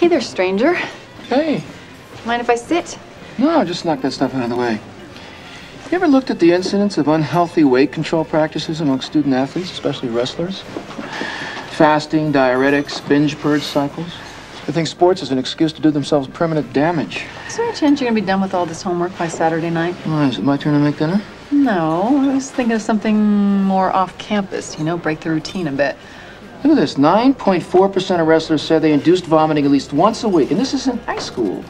Hey there, stranger. Hey. Mind if I sit? No, just knock that stuff out of the way. You ever looked at the incidence of unhealthy weight control practices among student athletes, especially wrestlers? Fasting, diuretics, binge purge cycles? They think sports is an excuse to do themselves permanent damage. Is there a chance you're gonna be done with all this homework by Saturday night? Why, is it my turn to make dinner? No, I was thinking of something more off campus, break the routine a bit. Look at this, 9.4% of wrestlers said they induced vomiting at least once a week, and this is in high school.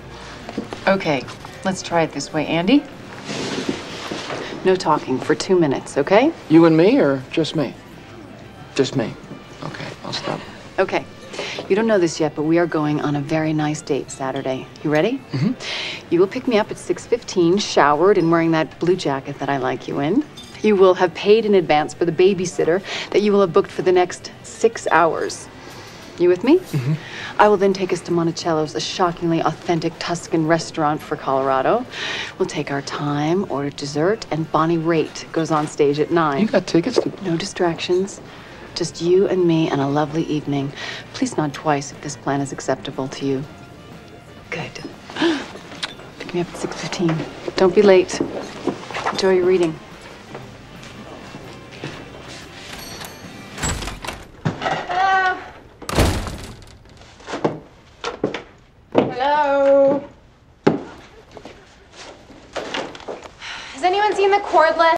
Okay, let's try it this way, Andy. No talking for 2 minutes, okay? You and me, or just me? Just me. Okay, I'll stop. Okay. You don't know this yet, but we are going on a very nice date Saturday. You ready? Mm-hmm. You will pick me up at 6:15, showered and wearing that blue jacket that I like you in. You will have paid in advance for the babysitter that you will have booked for the next 6 hours. You with me? Mm-hmm. I will then take us to Monticello's, a shockingly authentic Tuscan restaurant for Colorado. We'll take our time, order dessert, and Bonnie Raitt goes on stage at 9. You got tickets to... No distractions. Just you and me and a lovely evening. Please nod twice if this plan is acceptable to you. Good. Pick me up at 6:15. Don't be late. Enjoy your reading. Hello? Hello? Has anyone seen the cordless?